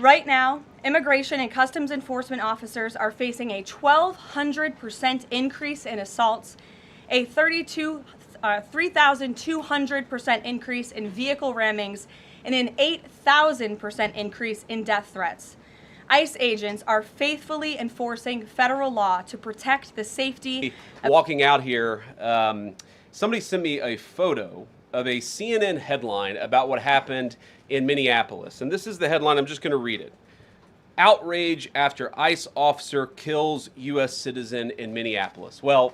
Right now, immigration and customs enforcement officers are facing a 1,200% increase in assaults, a 3,200% increase in vehicle rammings, and an 8,000% increase in death threats. ICE agents are faithfully enforcing federal law to protect the safety. Walking out here, somebody sent me a photo of a CNN headline about what happened in Minneapolis. And this is the headline, I'm just going to read it. Outrage after ICE officer kills U.S. citizen in Minneapolis. Well,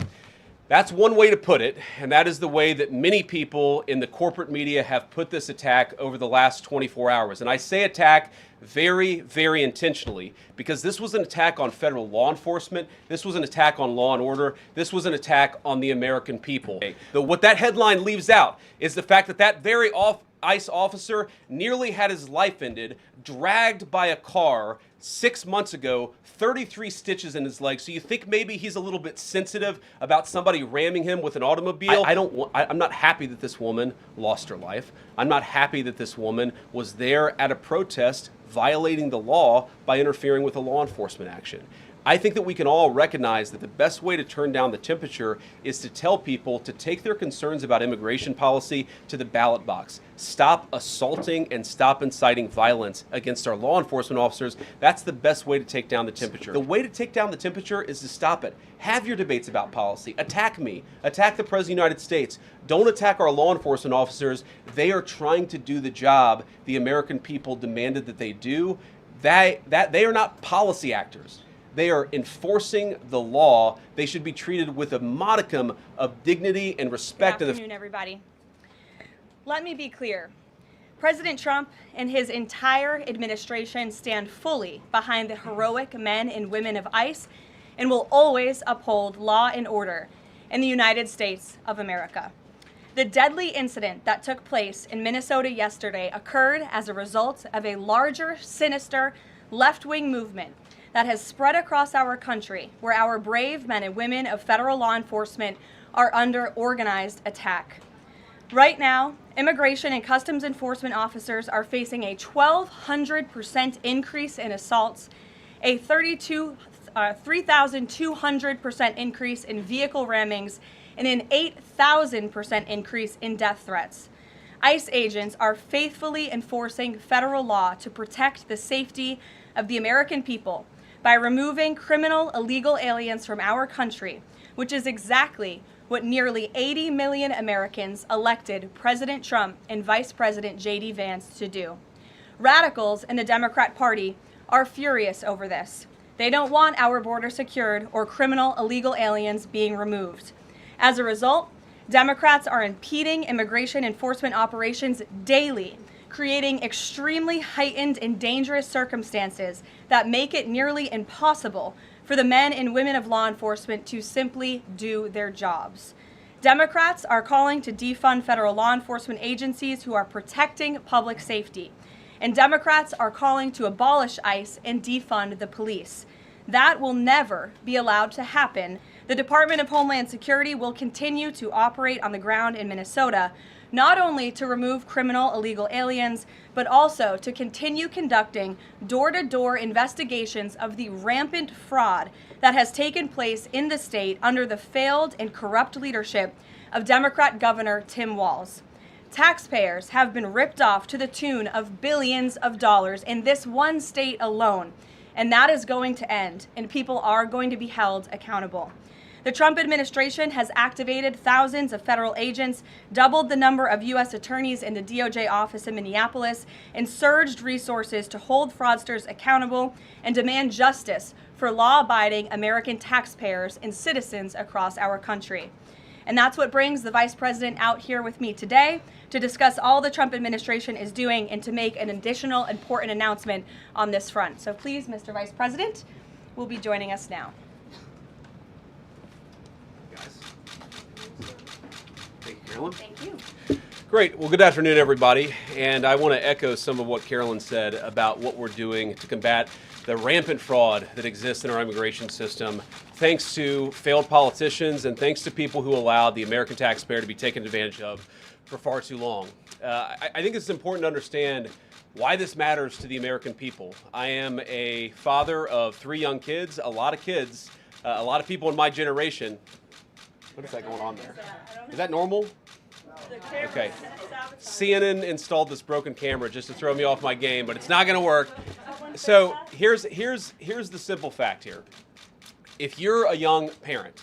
that's one way to put it, and that is the way that many people in the corporate media have put this attack over the last 24 hours. And I say attack very, very intentionally, because this was an attack on federal law enforcement. This was an attack on law and order. This was an attack on the American people. What that headline leaves out is the fact that that very ICE officer nearly had his life ended, dragged by a car 6 months ago, 33 stitches in his leg. So you think maybe he's a little bit sensitive about somebody ramming him with an automobile? I'm not happy that this woman lost her life. I'm not happy that this woman was there at a protest violating the law by interfering with a law enforcement action. I think that we can all recognize that the best way to turn down the temperature is to tell people to take their concerns about immigration policy to the ballot box. Stop assaulting and stop inciting violence against our law enforcement officers. That's the best way to take down the temperature. The way to take down the temperature is to stop it. Have your debates about policy. Attack me. Attack the President of the United States. Don't attack our law enforcement officers. They are trying to do the job the American people demanded that they do. They are not policy actors. They are enforcing the law. They should be treated with a modicum of dignity and respect. Good afternoon, everybody. Let me be clear. President Trump and his entire administration stand fully behind the heroic men and women of ICE and will always uphold law and order in the United States of America. The deadly incident that took place in Minnesota yesterday occurred as a result of a larger, sinister, left-wing movement that has spread across our country, where our brave men and women of federal law enforcement are under organized attack. Right now, immigration and customs enforcement officers are facing a 1,200% increase in assaults, a 3,200% increase in vehicle rammings, and an 8,000% increase in death threats. ICE agents are faithfully enforcing federal law to protect the safety of the American people by removing criminal illegal aliens from our country, which is exactly what nearly 80 million Americans elected President Trump and Vice President JD Vance to do. Radicals in the Democrat Party are furious over this. They don't want our border secured or criminal illegal aliens being removed. As a result, Democrats are impeding immigration enforcement operations daily, creating extremely heightened and dangerous circumstances that make it nearly impossible for the men and women of law enforcement to simply do their jobs. Democrats are calling to defund federal law enforcement agencies who are protecting public safety, and Democrats are calling to abolish ICE and defund the police. That will never be allowed to happen. The Department of Homeland Security will continue to operate on the ground in Minnesota, not only to remove criminal illegal aliens, but also to continue conducting door-to-door investigations of the rampant fraud that has taken place in the state under the failed and corrupt leadership of Democrat Governor Tim Walz. Taxpayers have been ripped off to the tune of billions of dollars in this one state alone, and that is going to end, and people are going to be held accountable. The Trump administration has activated thousands of federal agents, doubled the number of U.S. attorneys in the DOJ office in Minneapolis, and surged resources to hold fraudsters accountable and demand justice for law-abiding American taxpayers and citizens across our country. And that's what brings the Vice President out here with me today to discuss all the Trump administration is doing and to make an additional important announcement on this front. So please, Mr. Vice President, will be joining us now. Thank you. Great. Well, good afternoon, everybody. And I want to echo some of what Carolyn said about what we're doing to combat the rampant fraud that exists in our immigration system, thanks to failed politicians and thanks to people who allowed the American taxpayer to be taken advantage of for far too long. I think it's important to understand why this matters to the American people. I am a father of 3 young kids, a lot of kids, a lot of people in my generation. What is that going on there? Is that normal? Okay. CNN installed this broken camera just to throw me off my game, but it's not going to work. So here's the simple fact here. If you're a young parent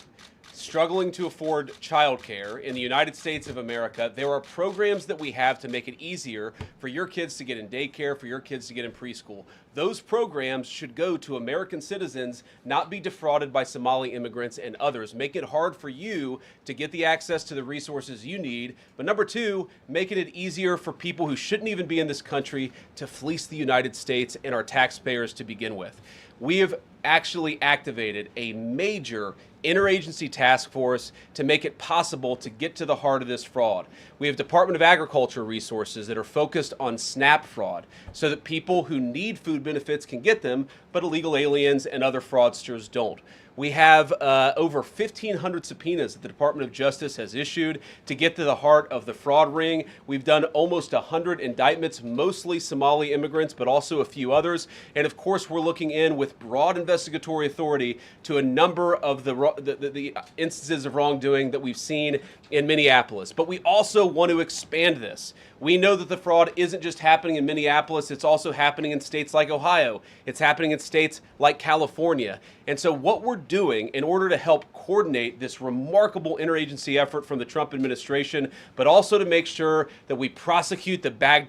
struggling to afford childcare in the United States of America, there are programs that we have to make it easier for your kids to get in daycare, for your kids to get in preschool. Those programs should go to American citizens, not be defrauded by Somali immigrants and others. Make it hard for you to get the access to the resources you need. But number 2, making it easier for people who shouldn't even be in this country to fleece the United States and our taxpayers to begin with. We have actually activated a major interagency task force to make it possible to get to the heart of this fraud. We have Department of Agriculture resources that are focused on SNAP fraud so that people who need food benefits can get them, but illegal aliens and other fraudsters don't. We have over 1,500 subpoenas that the Department of Justice has issued to get to the heart of the fraud ring. We've done almost 100 indictments, mostly Somali immigrants, but also a few others. And of course, we're looking in with broad investigatory authority to a number of the instances of wrongdoing that we've seen in Minneapolis. But we also want to expand this. We know that the fraud isn't just happening in Minneapolis, it's also happening in states like Ohio. It's happening in states like California. And so what we're doing in order to help coordinate this remarkable interagency effort from the Trump administration, but also to make sure that we prosecute the bad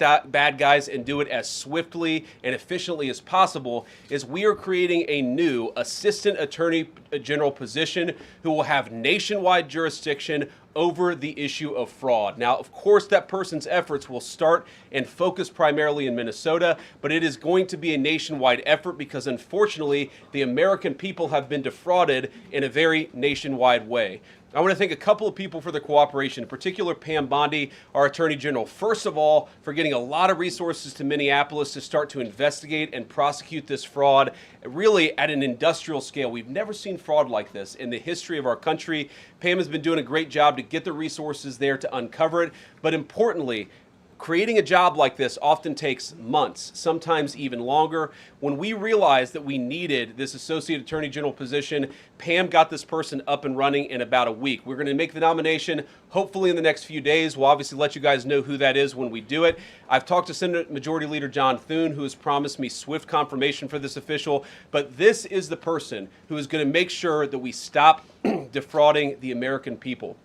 guys and do it as swiftly and efficiently as possible, is we are creating a new Assistant Attorney General position who will have nationwide jurisdiction over the issue of fraud. Now, of course, that person's efforts will start and focus primarily in Minnesota, but it is going to be a nationwide effort because, unfortunately, the American people have been defrauded in a very nationwide way. I want to thank a couple of people for their cooperation, in particular Pam Bondi, our Attorney General, first of all, for getting a lot of resources to Minneapolis to start to investigate and prosecute this fraud, really at an industrial scale. We've never seen fraud like this in the history of our country. Pam has been doing a great job to get the resources there to uncover it, but importantly, creating a job like this often takes months, sometimes even longer. When we realized that we needed this Associate Attorney General position, Pam got this person up and running in about a week. We're going to make the nomination hopefully in the next few days. We'll obviously let you guys know who that is when we do it. I've talked to Senate Majority Leader John Thune, who has promised me swift confirmation for this official, but this is the person who is going to make sure that we stop defrauding the American people.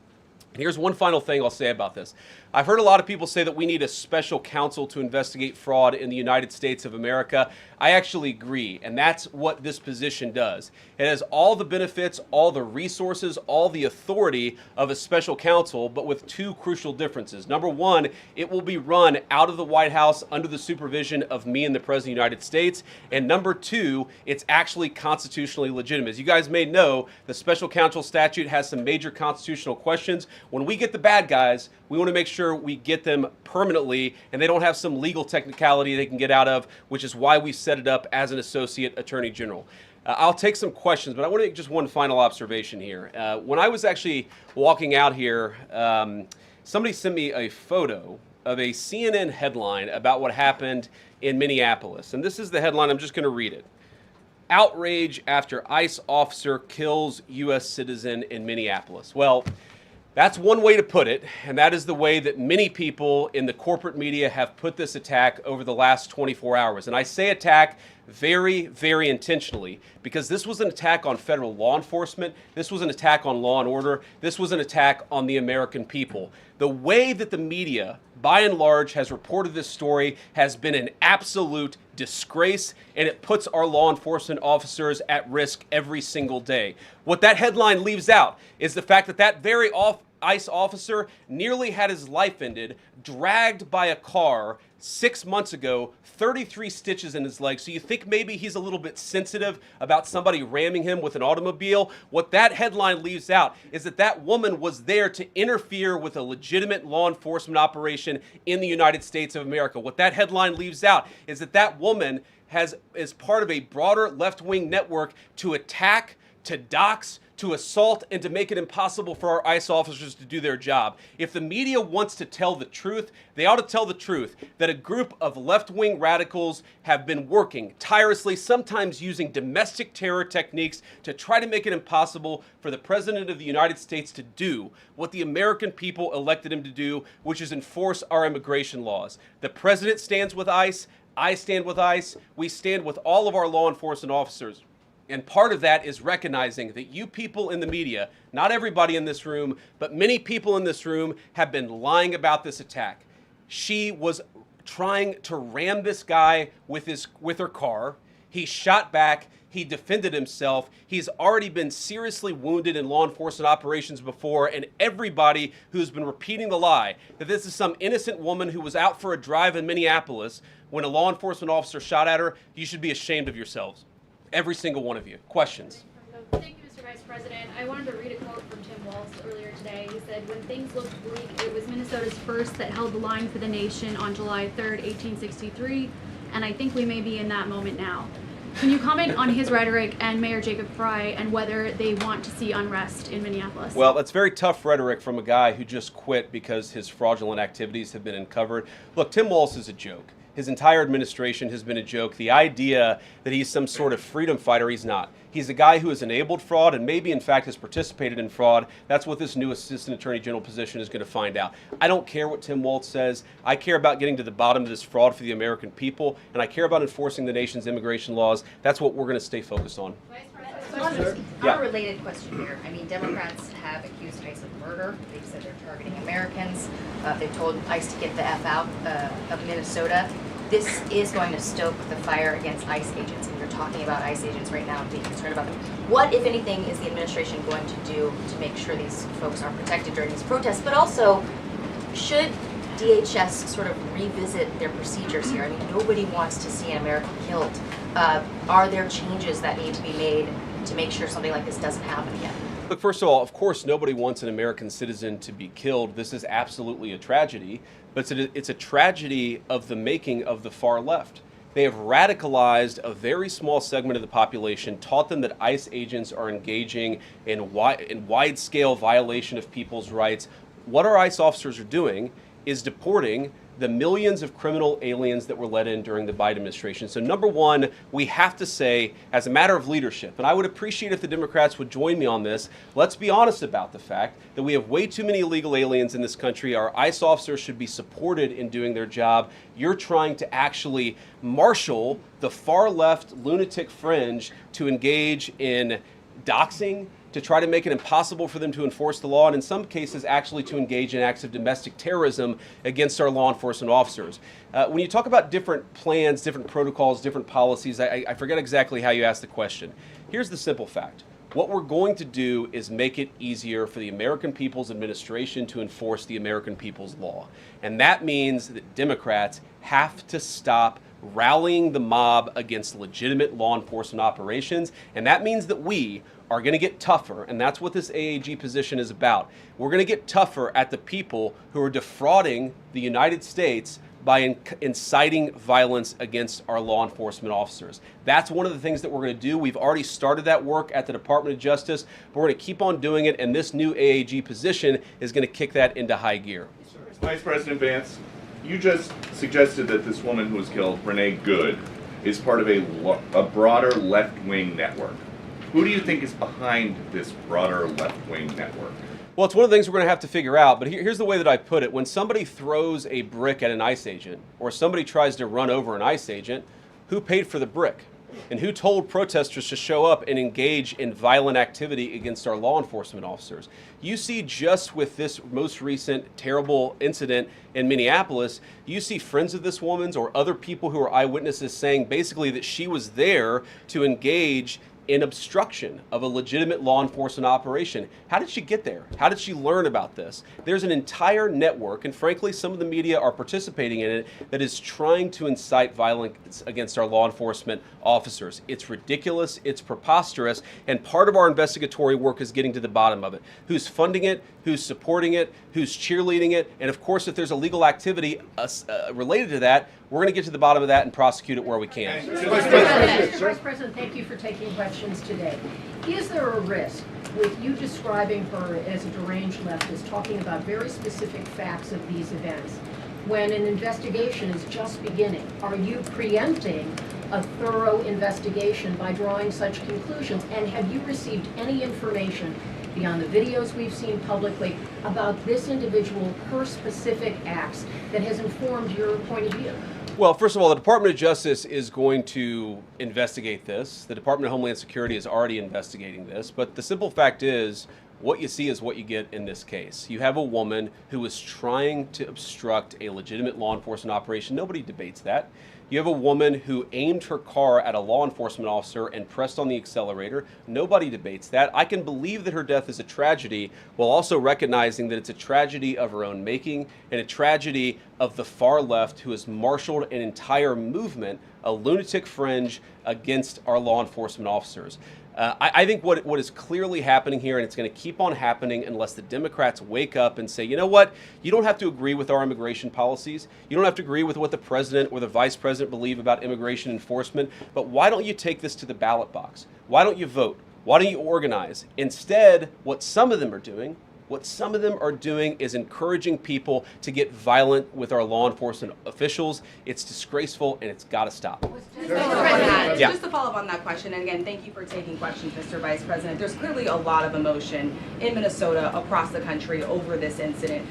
And here's one final thing I'll say about this. I've heard a lot of people say that we need a special counsel to investigate fraud in the United States of America. I actually agree, and that's what this position does. It has all the benefits, all the resources, all the authority of a special counsel, but with 2 crucial differences. Number 1, it will be run out of the White House under the supervision of me and the President of the United States. And number 2, it's actually constitutionally legitimate. As you guys may know, the special counsel statute has some major constitutional questions. When we get the bad guys, we want to make sure we get them permanently and they don't have some legal technicality they can get out of, which is why we set it up as an Associate Attorney General. I'll take some questions, but I want to make just one final observation here. When I was actually walking out here, somebody sent me a photo of a CNN headline about what happened in Minneapolis. And this is the headline. I'm just going to read it. Outrage after ICE officer kills U.S. citizen in Minneapolis. Well, that's one way to put it, and that is the way that many people in the corporate media have put this attack over the last 24 hours. And I say attack very, very intentionally because this was an attack on federal law enforcement. This was an attack on law and order. This was an attack on the American people. The way that the media, by and large, has reported this story has been an absolute disgrace, and it puts our law enforcement officers at risk every single day. What that headline leaves out is the fact that that very ICE officer nearly had his life ended, dragged by a car 6 months ago, 33 stitches in his leg. So you think maybe he's a little bit sensitive about somebody ramming him with an automobile? What that headline leaves out is that that woman was there to interfere with a legitimate law enforcement operation in the United States of America. What that headline leaves out is that that woman is part of a broader left-wing network to attack, to dox, to assault, and to make it impossible for our ICE officers to do their job. If the media wants to tell the truth, they ought to tell the truth that a group of left-wing radicals have been working tirelessly, sometimes using domestic terror techniques to try to make it impossible for the President of the United States to do what the American people elected him to do, which is enforce our immigration laws. The President stands with ICE. I stand with ICE. We stand with all of our law enforcement officers. And part of that is recognizing that you people in the media, not everybody in this room, but many people in this room have been lying about this attack. She was trying to ram this guy with her car. He shot back. He defended himself. He's already been seriously wounded in law enforcement operations before, and everybody who's been repeating the lie that this is some innocent woman who was out for a drive in Minneapolis when a law enforcement officer shot at her, you should be ashamed of yourselves. Every single one of you. Questions? Thank you, Mr. Vice President. I wanted to read a quote from Tim Walz earlier today. He said, "When things looked bleak, it was Minnesota's first that held the line for the nation on July 3rd, 1863, and I think we may be in that moment now." Can you comment on his rhetoric and Mayor Jacob Frey and whether they want to see unrest in Minneapolis? Well, that's very tough rhetoric from a guy who just quit because his fraudulent activities have been uncovered. Look, Tim Walz is a joke. His entire administration has been a joke. The idea that he's some sort of freedom fighter, he's not. He's a guy who has enabled fraud and maybe, in fact, has participated in fraud. That's what this new Assistant Attorney General position is going to find out. I don't care what Tim Walz says. I care about getting to the bottom of this fraud for the American people, and I care about enforcing the nation's immigration laws. That's what we're going to stay focused on. Unrelated question here. I mean, Democrats have accused ICE of murder. They've said they're targeting Americans. They've told ICE to get the F out of Minnesota. This is going to stoke the fire against ICE agents, and you're talking about ICE agents right now and being concerned about them. What, if anything, is the administration going to do to make sure these folks are protected during these protests? But also, should DHS sort of revisit their procedures here? I mean, nobody wants to see an American killed. Are there changes that need to be made to make sure something like this doesn't happen again? Look, first of all, of course, nobody wants an American citizen to be killed. This is absolutely a tragedy, but it's a tragedy of the making of the far left. They have radicalized a very small segment of the population, taught them that ICE agents are engaging in wide-scale violation of people's rights. What our ICE officers are doing is deporting the millions of criminal aliens that were let in during the Biden administration. So number one, we have to say, as a matter of leadership, and I would appreciate if the Democrats would join me on this, let's be honest about the fact that we have way too many illegal aliens in this country. Our ICE officers should be supported in doing their job. You're trying to actually marshal the far left lunatic fringe to engage in doxing, to try to make it impossible for them to enforce the law, and in some cases actually to engage in acts of domestic terrorism against our law enforcement officers. When you talk about different plans, different protocols, different policies, I forget exactly how you asked the question. Here's the simple fact. What we're going to do is make it easier for the American people's administration to enforce the American people's law. And that means that Democrats have to stop rallying the mob against legitimate law enforcement operations, and that means that we are going to get tougher, and that's what this AAG position is about. We're going to get tougher at the people who are defrauding the United States by inciting violence against our law enforcement officers. That's one of the things that we're going to do. We've already started that work at the Department of Justice, but we're going to keep on doing it, and this new AAG position is going to kick that into high gear. Vice President Vance, you just suggested that this woman who was killed, Renee Good, is part of a broader left-wing network. Who do you think is behind this broader left-wing network? Well, it's one of the things we're going to have to figure out, but here's the way that I put it. When somebody throws a brick at an ICE agent, or somebody tries to run over an ICE agent, who paid for the brick? And who told protesters to show up and engage in violent activity against our law enforcement officers? You see, just with this most recent terrible incident in Minneapolis, you see friends of this woman's or other people who are eyewitnesses saying basically that she was there to engage in obstruction of a legitimate law enforcement operation. How did she get there? How did she learn about this? There's an entire network, and frankly, some of the media are participating in it, that is trying to incite violence against our law enforcement officers. It's ridiculous, it's preposterous, and part of our investigatory work is getting to the bottom of it. Who's funding it? Who's supporting it? Who's cheerleading it? And of course, if there's illegal activity related to that, we're going to get to the bottom of that and prosecute it where we can. Vice President, thank you for taking questions. questions today. Is there a risk with you describing her as a deranged leftist, talking about very specific facts of these events, when an investigation is just beginning? Are you preempting a thorough investigation by drawing such conclusions? And have you received any information beyond the videos we've seen publicly about this individual, her specific acts, that has informed your point of view? Well, first of all, the Department of Justice is going to investigate this. The Department of Homeland Security is already investigating this. But the simple fact is, what you see is what you get in this case. You have a woman who is trying to obstruct a legitimate law enforcement operation. Nobody debates that. You have a woman who aimed her car at a law enforcement officer and pressed on the accelerator. Nobody debates that. I can believe that her death is a tragedy while also recognizing that it's a tragedy of her own making and a tragedy of the far left who has marshaled an entire movement, a lunatic fringe, against our law enforcement officers. I think what is clearly happening here, and it's going to keep on happening unless the Democrats wake up and say, you know what, you don't have to agree with our immigration policies. You don't have to agree with what the president or the vice president believe about immigration enforcement, but why don't you take this to the ballot box? Why don't you vote? Why don't you organize? Instead, what some of them are doing is encouraging people to get violent with our law enforcement officials. It's disgraceful and it's got to stop. Mr. President, Yeah. just to follow up on that question, and again, thank you for taking questions, Mr. Vice President. There's clearly a lot of emotion in Minnesota, across the country, over this incident.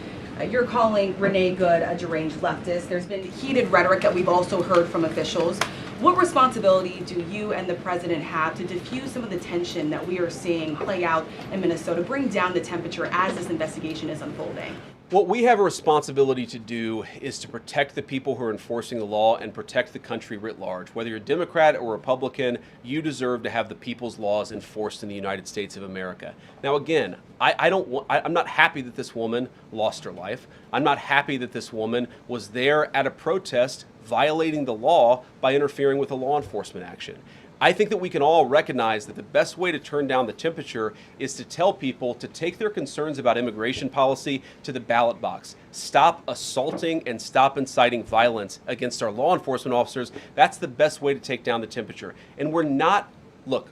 You're calling Renee Good a deranged leftist. There's been heated rhetoric that we've also heard from officials. What responsibility do you and the president have to diffuse some of the tension that we are seeing play out in Minnesota, bring down the temperature as this investigation is unfolding? What we have a responsibility to do is to protect the people who are enforcing the law and protect the country writ large. Whether you're Democrat or Republican, you deserve to have the people's laws enforced in the United States of America. Now, again, I'm not happy that this woman lost her life. I'm not happy that this woman was there at a protest violating the law by interfering with a law enforcement action. I think that we can all recognize that the best way to turn down the temperature is to tell people to take their concerns about immigration policy to the ballot box. Stop assaulting and stop inciting violence against our law enforcement officers. That's the best way to take down the temperature. And we're not going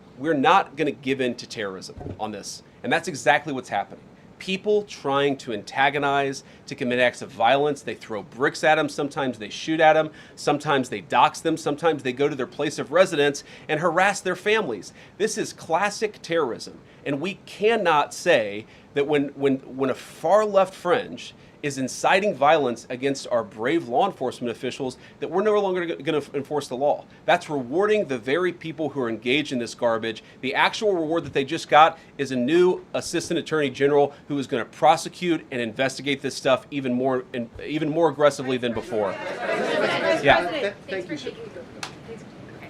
to give in to terrorism on this. And that's exactly what's happening. People trying to antagonize, to commit acts of violence. They throw bricks at them. Sometimes they shoot at them. Sometimes they dox them. Sometimes they go to their place of residence and harass their families. This is classic terrorism. And we cannot say that when a far left fringe is inciting violence against our brave law enforcement officials, that we're no longer going to enforce the law. That's rewarding the very people who are engaged in this garbage. The actual reward that they just got is a new assistant attorney general who is going to prosecute and investigate this stuff even more aggressively than before. Yeah.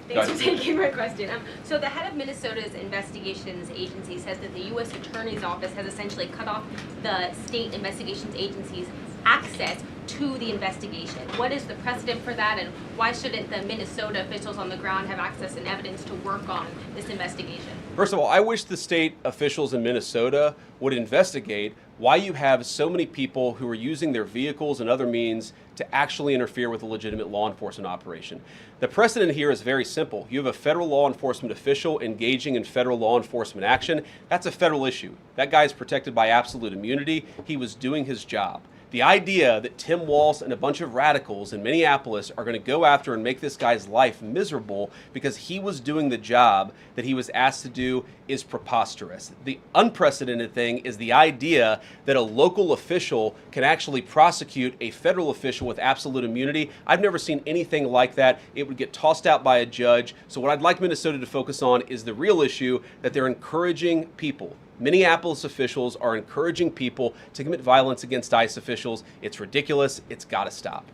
Thanks for taking my question. So the head of Minnesota's investigations agency says that the U.S. Attorney's Office has essentially cut off the state investigations agency's access to the investigation. What is the precedent for that, and why shouldn't the Minnesota officials on the ground have access and evidence to work on this investigation? First of all, I wish the state officials in Minnesota would investigate why you have so many people who are using their vehicles and other means to actually interfere with a legitimate law enforcement operation. The precedent here is very simple. You have a federal law enforcement official engaging in federal law enforcement action. That's a federal issue. That guy is protected by absolute immunity. He was doing his job. The idea that Tim Walz and a bunch of radicals in Minneapolis are going to go after and make this guy's life miserable because he was doing the job that he was asked to do is preposterous. The unprecedented thing is the idea that a local official can actually prosecute a federal official with absolute immunity. I've never seen anything like that. It would get tossed out by a judge. So what I'd like Minnesota to focus on is the real issue, that they're encouraging people. Minneapolis officials are encouraging people to commit violence against ICE officials. It's ridiculous. It's got to stop.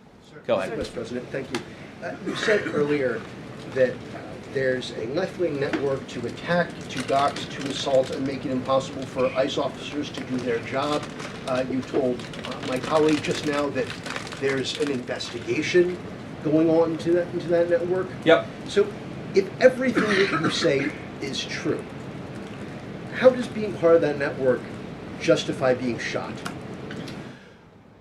Go ahead. Mr. President, thank you. You said earlier that there's a left-wing network to attack, to dox, to assault, and make it impossible for ICE officers to do their job. You told my colleague just now that there's an investigation going on into that network. Yep. So if everything that you say is true, how does being part of that network justify being shot?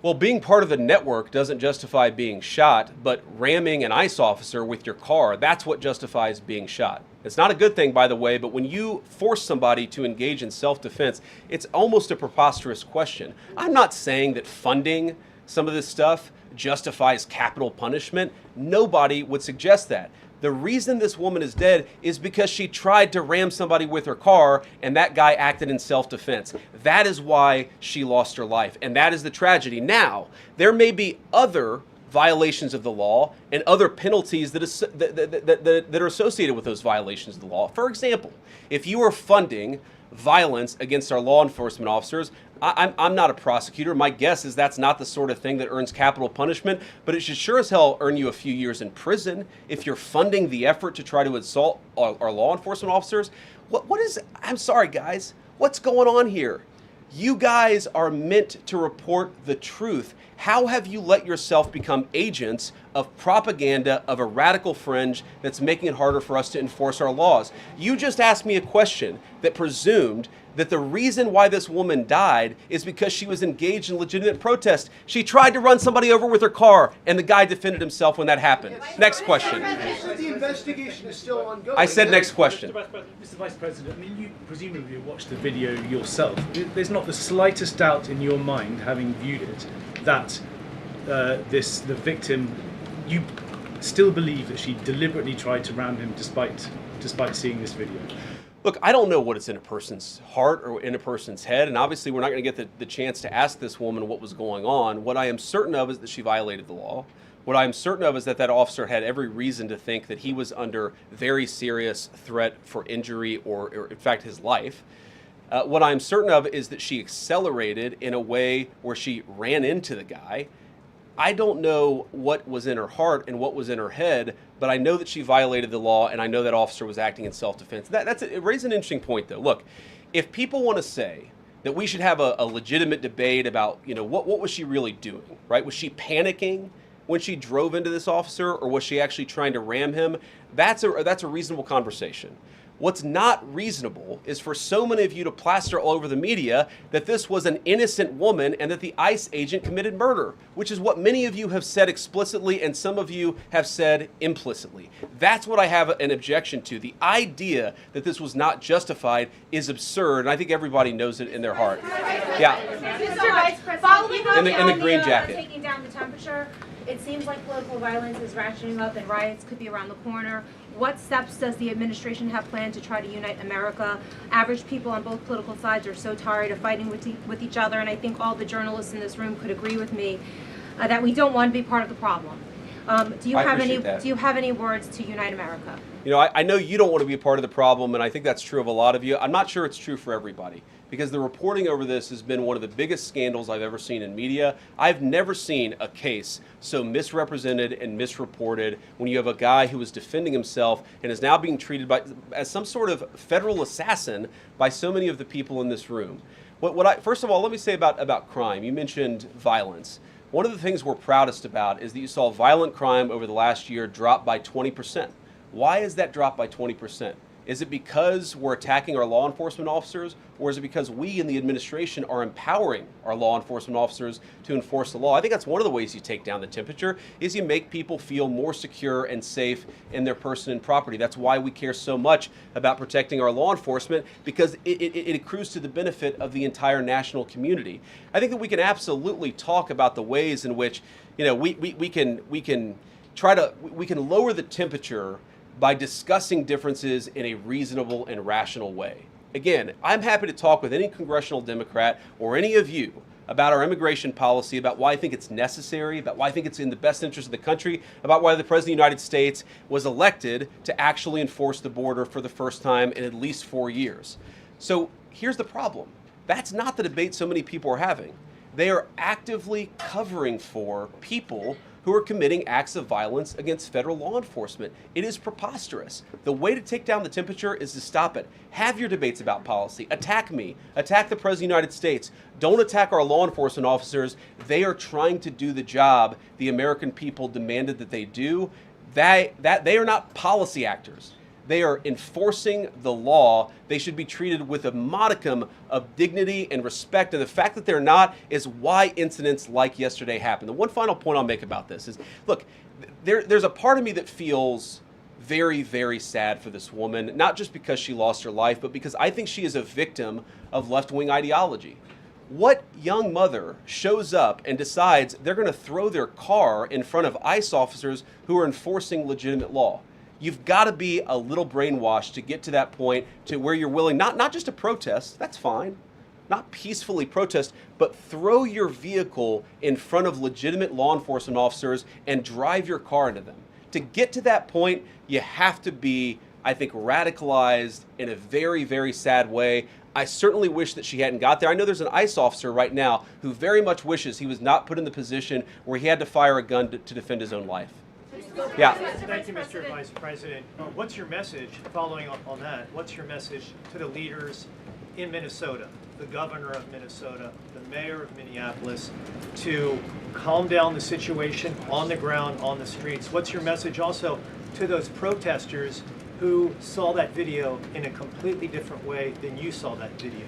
Well, being part of the network doesn't justify being shot, but ramming an ICE officer with your car, that's what justifies being shot. It's not a good thing, by the way, but when you force somebody to engage in self-defense, it's almost a preposterous question. I'm not saying that funding some of this stuff justifies capital punishment. Nobody would suggest that. The reason this woman is dead is because she tried to ram somebody with her car and that guy acted in self-defense. That is why she lost her life, and that is the tragedy. Now, there may be other violations of the law and other penalties that are associated with those violations of the law. For example, if you are funding violence against our law enforcement officers, I'm not a prosecutor. My guess is that's not the sort of thing that earns capital punishment, but it should sure as hell earn you a few years in prison if you're funding the effort to try to assault our law enforcement officers. What is, I'm sorry guys, what's going on here? You guys are meant to report the truth. How have you let yourself become agents of propaganda of a radical fringe that's making it harder for us to enforce our laws? You just asked me a question that presumed that the reason why this woman died is because she was engaged in legitimate protest. She tried to run somebody over with her car, and the guy defended himself when that happened. Next question. The investigation is still ongoing. I said next question. Mr. Vice President, I mean, you presumably watched the video yourself. There's not the slightest doubt in your mind, having viewed it, that the victim, you still believe that she deliberately tried to ram him despite seeing this video? Look, I don't know what is in a person's heart or in a person's head, and obviously we're not going to get the chance to ask this woman what was going on. What I am certain of is that she violated the law. What I am certain of is that that officer had every reason to think that he was under very serious threat for injury or in fact, his life. What I'm certain of is that she accelerated in a way where she ran into the guy. I don't know what was in her heart and what was in her head, but I know that she violated the law, and I know that officer was acting in self-defense. It raises an interesting point, though. Look, if people want to say that we should have a legitimate debate about, you know, what was she really doing, right? Was she panicking when she drove into this officer, or was she actually trying to ram him? That's a reasonable conversation. What's not reasonable is for so many of you to plaster all over the media that this was an innocent woman and that the ICE agent committed murder, which is what many of you have said explicitly and some of you have said implicitly. That's what I have an objection to. The idea that this was not justified is absurd, and I think everybody knows it in their heart. Yeah. Mr. Vice President, in the green jacket. Taking down the temperature, it seems like political violence is ratcheting up and riots could be around the corner. What steps does the administration have planned to try to unite America? Average people on both political sides are so tired of fighting with each other, and I think all the journalists in this room could agree with me that we don't want to be part of the problem. Do you have any words to unite America? You know, I know you don't want to be a part of the problem, and I think that's true of a lot of you. I'm not sure it's true for everybody, because the reporting over this has been one of the biggest scandals I've ever seen in media. I've never seen a case so misrepresented and misreported when you have a guy who was defending himself and is now being treated as some sort of federal assassin by so many of the people in this room. First of all, let me say about crime. You mentioned violence. One of the things we're proudest about is that you saw violent crime over the last year drop by 20%. Why is that drop by 20%? Is it because we're attacking our law enforcement officers, or is it because we in the administration are empowering our law enforcement officers to enforce the law? I think that's one of the ways you take down the temperature, is you make people feel more secure and safe in their person and property. That's why we care so much about protecting our law enforcement, because it accrues to the benefit of the entire national community. I think that we can absolutely talk about the ways in which, you know, we can lower the temperature by discussing differences in a reasonable and rational way. Again, I'm happy to talk with any congressional Democrat or any of you about our immigration policy, about why I think it's necessary, about why I think it's in the best interest of the country, about why the President of the United States was elected to actually enforce the border for the first time in at least 4 years. So here's the problem. That's not the debate so many people are having. They are actively covering for people who are committing acts of violence against federal law enforcement. It is preposterous. The way to take down the temperature is to stop it. Have your debates about policy. Attack me. Attack the President of the United States. Don't attack our law enforcement officers. They are trying to do the job the American people demanded that they do. They are not policy actors. They are enforcing the law. They should be treated with a modicum of dignity and respect. And the fact that they're not is why incidents like yesterday happened. The one final point I'll make about this is, look, there's a part of me that feels very, very sad for this woman, not just because she lost her life, but because I think she is a victim of left-wing ideology. What young mother shows up and decides they're going to throw their car in front of ICE officers who are enforcing legitimate law? You've got to be a little brainwashed to get to that point to where you're willing not just to protest, that's fine, not peacefully protest, but throw your vehicle in front of legitimate law enforcement officers and drive your car into them. To get to that point, you have to be, I think, radicalized in a very, very sad way. I certainly wish that she hadn't got there. I know there's an ICE officer right now who very much wishes he was not put in the position where he had to fire a gun to defend his own life. Yeah. Thank you, Mr. Vice President. What's your message, following up on that, what's your message to the leaders in Minnesota, the governor of Minnesota, the mayor of Minneapolis, to calm down the situation on the ground, on the streets? What's your message also to those protesters who saw that video in a completely different way than you saw that video?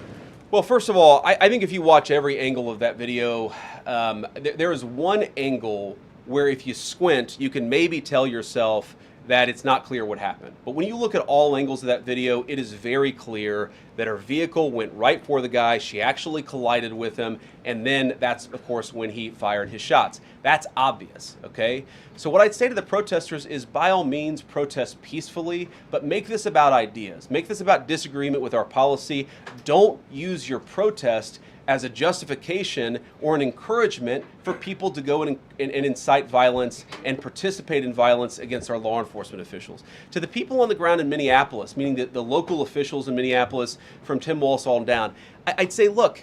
Well, first of all, I think if you watch every angle of that video, there is one angle where if you squint, you can maybe tell yourself that it's not clear what happened. But when you look at all angles of that video, it is very clear that her vehicle went right for the guy. She actually collided with him. And then that's, of course, when he fired his shots. That's obvious, okay? So what I'd say to the protesters is, by all means, protest peacefully, but make this about ideas. Make this about disagreement with our policy. Don't use your protest as a justification or an encouragement for people to go and incite violence and participate in violence against our law enforcement officials. To the people on the ground in Minneapolis, meaning the local officials in Minneapolis from Tim Walz on down, I'd say, look,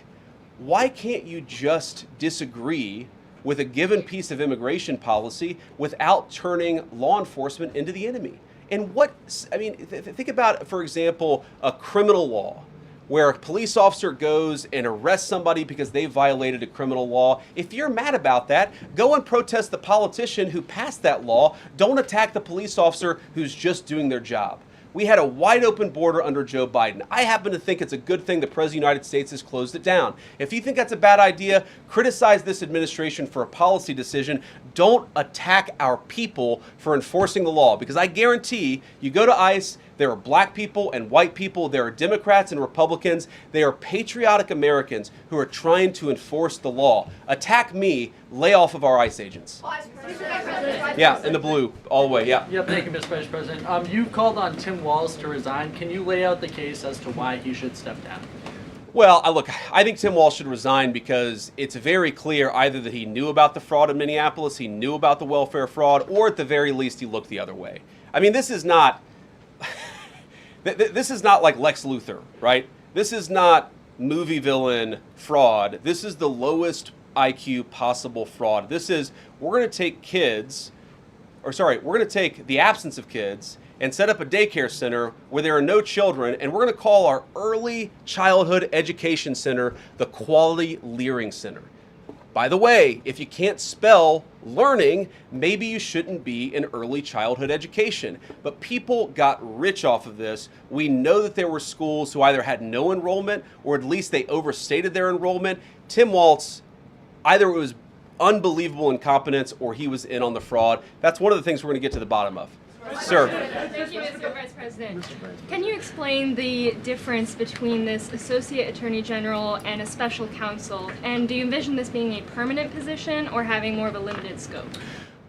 why can't you just disagree with a given piece of immigration policy without turning law enforcement into the enemy? And think about, for example, a criminal law, where a police officer goes and arrests somebody because they violated a criminal law. If you're mad about that, go and protest the politician who passed that law. Don't attack the police officer who's just doing their job. We had a wide open border under Joe Biden. I happen to think it's a good thing the President of the United States has closed it down. If you think that's a bad idea, criticize this administration for a policy decision. Don't attack our people for enforcing the law, because I guarantee you go to ICE, there are black people and white people, there are Democrats and Republicans, they are patriotic Americans who are trying to enforce the law. Attack me, lay off of our ICE agents. Yeah, in the blue, all the way, yeah. Yeah, thank you, Mr. Vice President. You've called on Tim Walz to resign. Can you lay out the case as to why he should step down? Well, look, I think Tim Walz should resign because it's very clear either that he knew about the fraud in Minneapolis, he knew about the welfare fraud, or at the very least he looked the other way. I mean, this is not like Lex Luthor, right? This is not movie villain fraud. This is the lowest IQ possible fraud. This is, we're going to take the absence of kids and set up a daycare center where there are no children, and we're going to call our early childhood education center the Quality Learning Center. By the way, if you can't spell learning, maybe you shouldn't be in early childhood education. But people got rich off of this. We know that there were schools who either had no enrollment or at least they overstated their enrollment. Tim Walz, either it was unbelievable incompetence or he was in on the fraud. That's one of the things we're going to get to the bottom of. Sir. Thank you, Mr. Vice President. Can you explain the difference between this Associate Attorney General and a special counsel? And do you envision this being a permanent position or having more of a limited scope?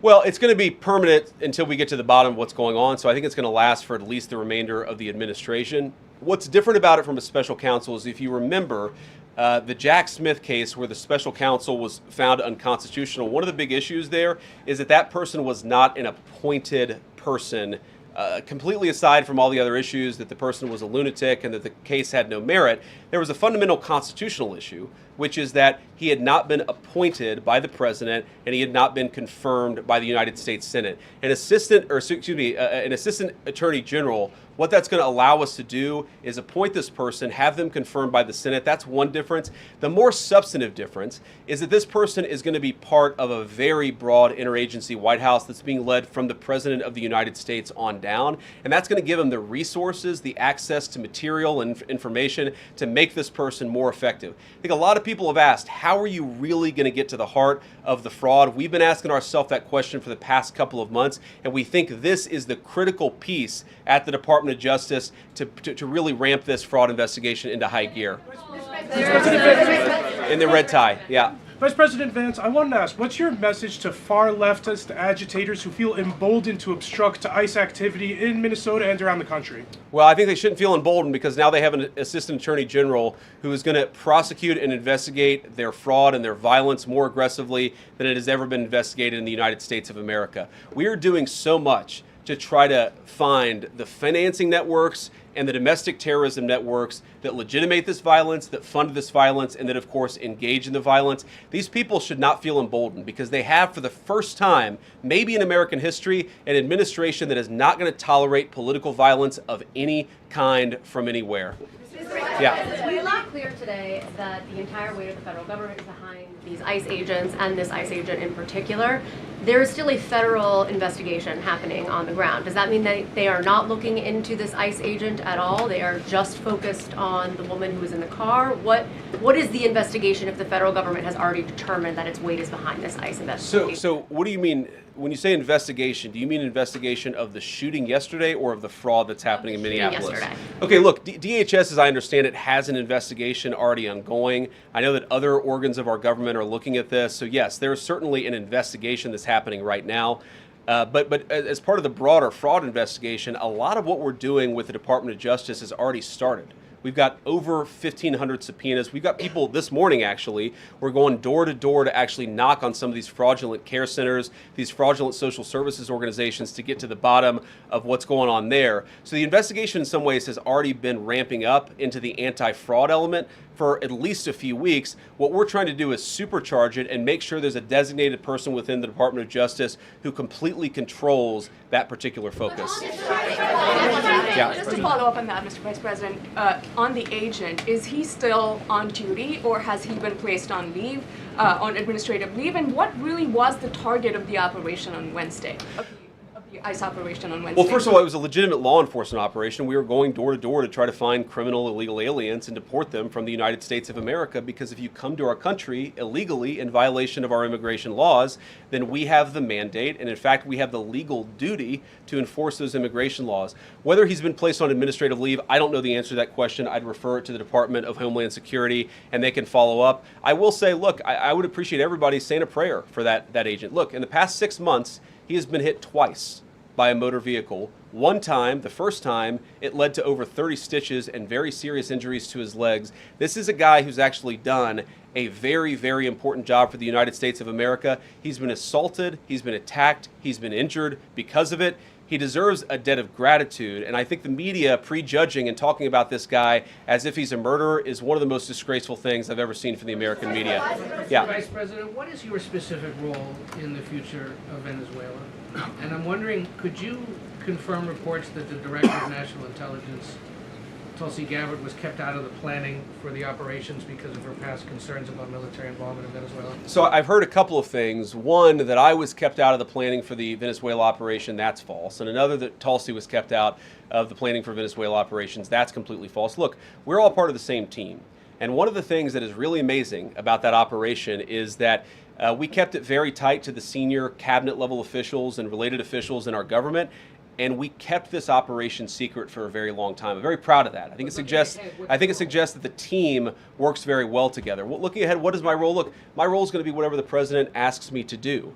Well, it's going to be permanent until we get to the bottom of what's going on. So I think it's going to last for at least the remainder of the administration. What's different about it from a special counsel is, if you remember, the Jack Smith case where the special counsel was found unconstitutional, one of the big issues there is that that person was not an appointed person, completely aside from all the other issues, that the person was a lunatic and that the case had no merit. There was a fundamental constitutional issue, which is that he had not been appointed by the president and he had not been confirmed by the United States Senate. An assistant attorney general What that's going to allow us to do is appoint this person, have them confirmed by the Senate. That's one difference. The more substantive difference is that this person is going to be part of a very broad interagency White House that's being led from the President of the United States on down. And that's going to give them the resources, the access to material and information to make this person more effective. I think a lot of people have asked, how are you really going to get to the heart of the fraud? We've been asking ourselves that question for the past couple of months, and we think this is the critical piece at the Department of Justice to really ramp this fraud investigation into high gear. In the red tie, yeah. Vice President Vance, I wanted to ask, what's your message to far leftist agitators who feel emboldened to obstruct ICE activity in Minnesota and around the country? Well, I think they shouldn't feel emboldened because now they have an assistant attorney general who is going to prosecute and investigate their fraud and their violence more aggressively than it has ever been investigated in the United States of America. We are doing so much to try to find the financing networks and the domestic terrorism networks that legitimate this violence, that fund this violence, and that, of course, engage in the violence. These people should not feel emboldened because they have, for the first time, maybe in American history, an administration that is not going to tolerate political violence of any kind from anywhere. Yeah. We are clear today that the entire weight of the federal government is behind these ICE agents and this ICE agent in particular. There is still a federal investigation happening on the ground. Does that mean that they are not looking into this ICE agent at all? They are just focused on the woman who was in the car? What is the investigation if the federal government has already determined that its weight is behind this ICE investigation? So what do you mean? When you say investigation, do you mean investigation of the shooting yesterday or of the fraud that's happening in Minneapolis? Yesterday. Okay, look, DHS, as I understand it, has an investigation already ongoing. I know that other organs of our government are looking at this. So yes, there's certainly an investigation that's happening right now. But as part of the broader fraud investigation, a lot of what we're doing with the Department of Justice has already started. We've got over 1,500 subpoenas. We've got people this morning, actually. We're going door to door to actually knock on some of these fraudulent care centers, these fraudulent social services organizations to get to the bottom of what's going on there. So the investigation in some ways has already been ramping up into the anti-fraud element for at least a few weeks. What we're trying to do is supercharge it and make sure there's a designated person within the Department of Justice who completely controls that particular focus. Yeah. Just to follow up on that, Mr. Vice President, on the agent, is he still on duty or has he been placed on leave, on administrative leave? And what really was the target of the operation on Wednesday? Of the ICE operation on Wednesday? Well, first of all, it was a legitimate law enforcement operation. We were going door to door to try to find criminal illegal aliens and deport them from the United States of America, because if you come to our country illegally in violation of our immigration laws, then we have the mandate, and in fact we have the legal duty to enforce those immigration laws. Whether he's been placed on administrative leave, I don't know the answer to that question. I'd refer it to the Department of Homeland Security and they can follow up. I will say, look, I would appreciate everybody saying a prayer for that agent. Look, in the past 6 months, he has been hit twice by a motor vehicle. One time, the first time, it led to over 30 stitches and very serious injuries to his legs. This is a guy who's actually done a very, very important job for the United States of America. He's been assaulted, he's been attacked, he's been injured because of it. He deserves a debt of gratitude, and I think the media prejudging and talking about this guy as if he's a murderer is one of the most disgraceful things I've ever seen from the American media. Yeah. Vice President, what is your specific role in the future of Venezuela? And I'm wondering, could you confirm reports that the Director of National Intelligence, Tulsi Gabbard, was kept out of the planning for the operations because of her past concerns about military involvement in Venezuela? So I've heard a couple of things. One, that I was kept out of the planning for the Venezuela operation, that's false. And another, that Tulsi was kept out of the planning for Venezuela operations, that's completely false. Look, we're all part of the same team. And one of the things that is really amazing about that operation is that we kept it very tight to the senior cabinet level officials and related officials in our government. And we kept this operation secret for a very long time. I'm very proud of that. I think it suggests that the team works very well together. Well, looking ahead, what is my role? Look, my role is going to be whatever the president asks me to do.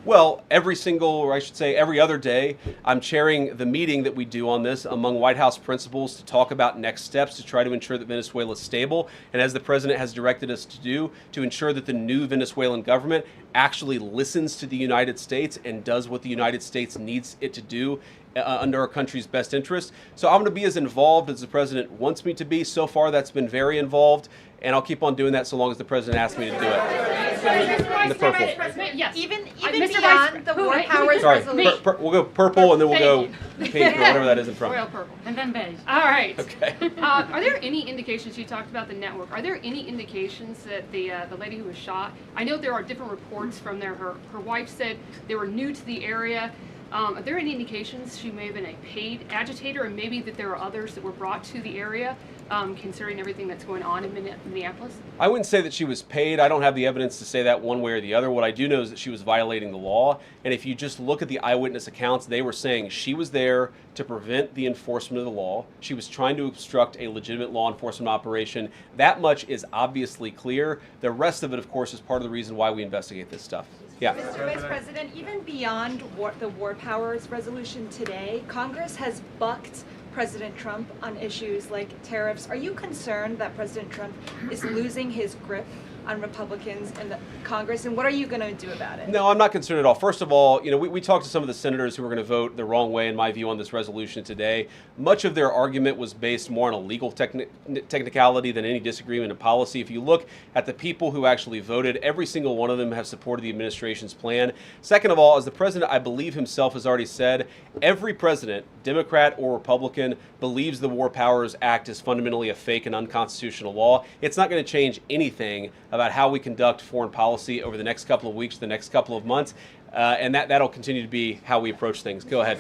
Well, every other day, I'm chairing the meeting that we do on this among White House principals to talk about next steps to try to ensure that Venezuela is stable. And as the president has directed us to do, to ensure that the new Venezuelan government actually listens to the United States and does what the United States needs it to do under our country's best interest. So I'm going to be as involved as the president wants me to be. So far, that's been very involved, and I'll keep on doing that so long as the president asks me to do it. the purple. Yes. Even Mr. beyond the War Powers Sorry, resolution. we'll go purple and then we'll go Thank pink or whatever that is in front. Royal purple. And then beige. All right. Okay. Are there any indications, you talked about the network, are there any indications that the lady who was shot, I know there are different reports from there, her wife said they were new to the area. Are there any indications she may have been a paid agitator, and maybe that there are others that were brought to the area, considering everything that's going on in Minneapolis? I wouldn't say that she was paid. I don't have the evidence to say that one way or the other. What I do know is that she was violating the law. And if you just look at the eyewitness accounts, they were saying she was there to prevent the enforcement of the law. She was trying to obstruct a legitimate law enforcement operation. That much is obviously clear. The rest of it, of course, is part of the reason why we investigate this stuff. Yeah. Mr. Vice President, even beyond the War Powers resolution today, Congress has bucked President Trump on issues like tariffs. Are you concerned that President Trump is losing his grip on Republicans in the Congress, and what are you going to do about it? No, I'm not concerned at all. First of all, we talked to some of the senators who were going to vote the wrong way, in my view, on this resolution today. Much of their argument was based more on a legal technicality than any disagreement in policy. If you look at the people who actually voted, every single one of them have supported the administration's plan. Second of all, as the president, I believe himself has already said, every president, Democrat or Republican, believes the War Powers Act is fundamentally a fake and unconstitutional law. It's not going to change anything about how we conduct foreign policy over the next couple of weeks, the next couple of months, and that'll continue to be how we approach things. Go ahead.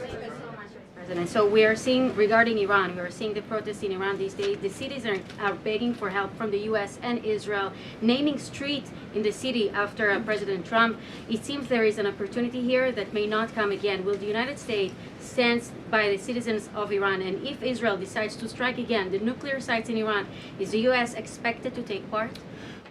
President. So we are seeing, regarding Iran, we are seeing the protests in Iran these days. The cities are begging for help from the U.S. and Israel, naming streets in the city after President Trump. It seems there is an opportunity here that may not come again. Will the United States stand by the citizens of Iran? And if Israel decides to strike again the nuclear sites in Iran, is the U.S. expected to take part?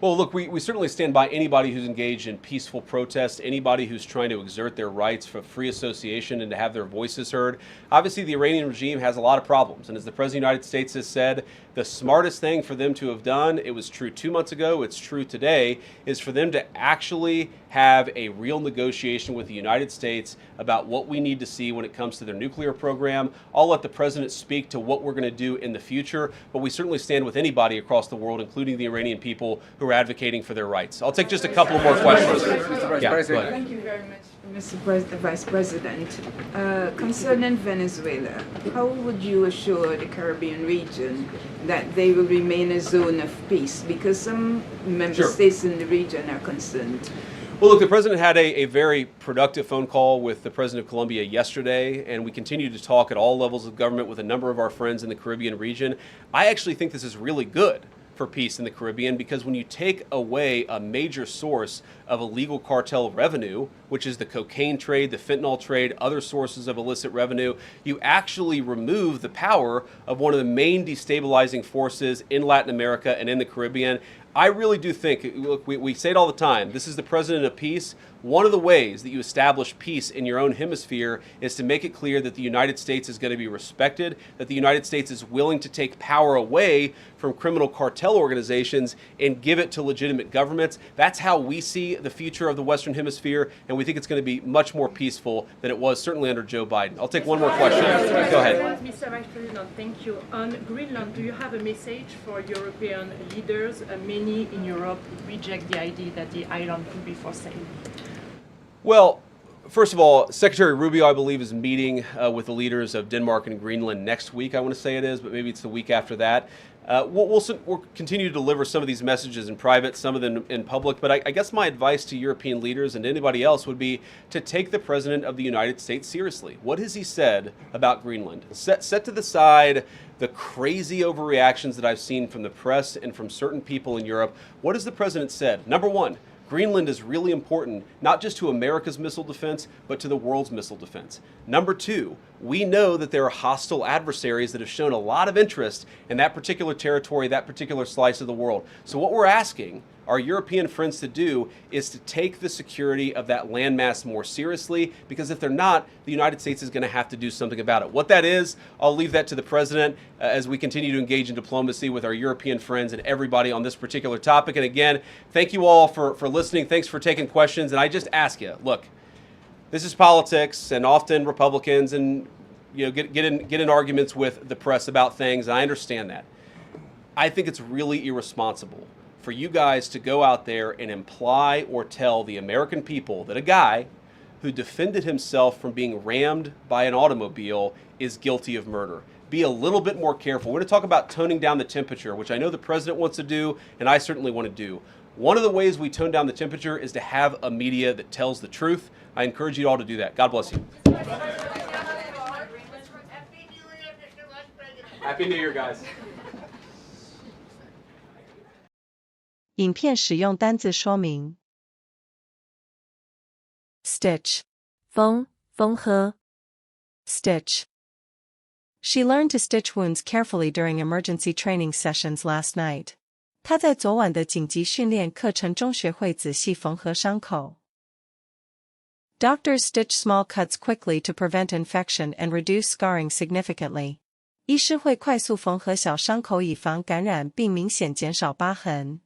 Well, look, we certainly stand by anybody who's engaged in peaceful protest, anybody who's trying to exert their rights for free association and to have their voices heard. Obviously, the Iranian regime has a lot of problems. And as the President of the United States has said, the smartest thing for them to have done, it was true 2 months ago, it's true today, is for them to actually have a real negotiation with the United States about what we need to see when it comes to their nuclear program. I'll let the President speak to what we're going to do in the future, but we certainly stand with anybody across the world, including the Iranian people who are advocating for their rights. I'll take just a couple more questions. Yeah, go ahead. Thank you very much, Mr. Vice President. Concerning Venezuela, how would you assure the Caribbean region that they will remain a zone of peace? Because some member states in the region are concerned. Well, look, the President had a very productive phone call with the President of Colombia yesterday, and we continue to talk at all levels of government with a number of our friends in the Caribbean region. I actually think this is really good for peace in the Caribbean, because when you take away a major source of illegal cartel revenue, which is the cocaine trade, the fentanyl trade, other sources of illicit revenue, you actually remove the power of one of the main destabilizing forces in Latin America and in the Caribbean. I really do think, look, we say it all the time, this is the President of Peace. One of the ways that you establish peace in your own hemisphere is to make it clear that the United States is going to be respected, that the United States is willing to take power away from criminal cartel organizations and give it to legitimate governments. That's how we see the future of the Western Hemisphere, and we think it's going to be much more peaceful than it was certainly under Joe Biden. I'll take one more question. Go ahead. Mr. Vice President, thank you. On Greenland, do you have a message for European leaders? Many in Europe reject the idea that the island could be for sale. Well, first of all, Secretary Rubio, I believe, is meeting with the leaders of Denmark and Greenland next week, I want to say it is, but maybe it's the week after that. We'll continue to deliver some of these messages in private, some of them in public, but I guess my advice to European leaders and anybody else would be to take the President of the United States seriously. What has he said about Greenland? Set to the side the crazy overreactions that I've seen from the press and from certain people in Europe. What has the President said? Number one, Greenland is really important, not just to America's missile defense, but to the world's missile defense. Number two, we know that there are hostile adversaries that have shown a lot of interest in that particular territory, that particular slice of the world. So what we're asking our European friends to do is to take the security of that landmass more seriously, because if they're not, the United States is going to have to do something about it. What that is, I'll leave that to the President as we continue to engage in diplomacy with our European friends and everybody on this particular topic. And again, thank you all for listening. Thanks for taking questions. And I just ask you, look, this is politics, and often Republicans and get in arguments with the press about things. And I understand that. I think it's really irresponsible for you guys to go out there and imply or tell the American people that a guy who defended himself from being rammed by an automobile is guilty of murder. Be a little bit more careful. We're going to talk about toning down the temperature, which I know the president wants to do, and I certainly want to do. One of the ways we tone down the temperature is to have a media that tells the truth. I encourage you all to do that. God bless you. Happy New Year, guys. 影片使用单字说明 Stitch 缝合 Stitch She learned to stitch wounds carefully during emergency training sessions last night. 她在昨晚的紧急训练课程中学会仔细缝合伤口。Doctors stitch small cuts quickly to prevent infection and reduce scarring significantly. 医师会快速缝合小伤口以防感染并明显减少疤痕。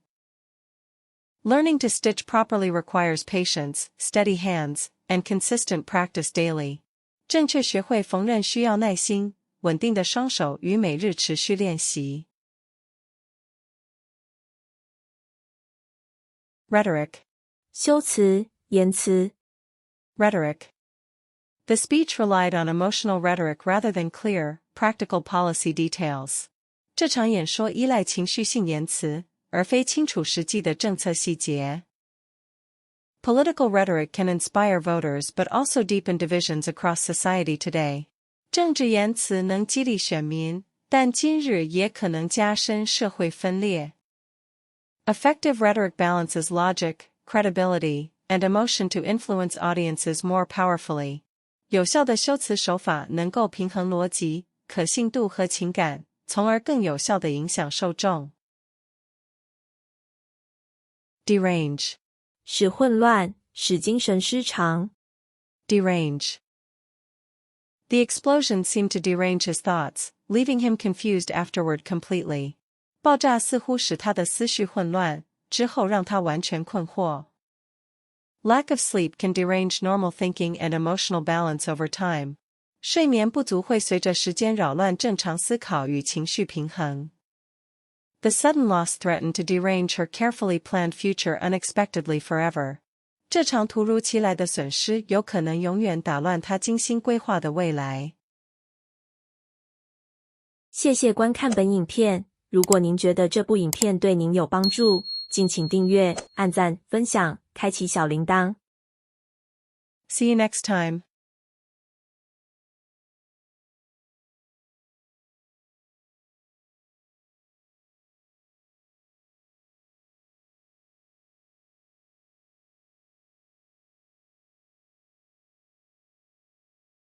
Learning to stitch properly requires patience, steady hands, and consistent practice daily. 正确学会缝纫需要耐心、稳定的双手与每日持续练习。Rhetoric 修辞、言辞 Rhetoric The speech relied on emotional rhetoric rather than clear, practical policy details. 这场演说依赖情绪性言辞，而非清楚实际的政策细节。Political rhetoric can inspire voters but also deepen divisions across society today. 政治言辞能激励选民，但今日也可能加深社会分裂。Effective rhetoric balances logic, credibility, and emotion to influence audiences more powerfully. 有效的修辞手法能够平衡逻辑、可信度和情感，从而更有效地影响受众。Derange 使混乱，使精神失常。Derange The explosion seemed to derange his thoughts, leaving him confused afterward completely. 爆炸似乎使他的思绪混乱，之后让他完全困惑。Lack of sleep can derange normal thinking and emotional balance over time. 睡眠不足会随着时间扰乱正常思考与情绪平衡。The sudden loss threatened to derange her carefully planned future unexpectedly forever. 这场突如其来的损失有可能永远打乱她精心规划的未来。谢谢观看本影片，如果您觉得这部影片对您有帮助，敬请订阅、按赞、分享、开启小铃铛。See you next time.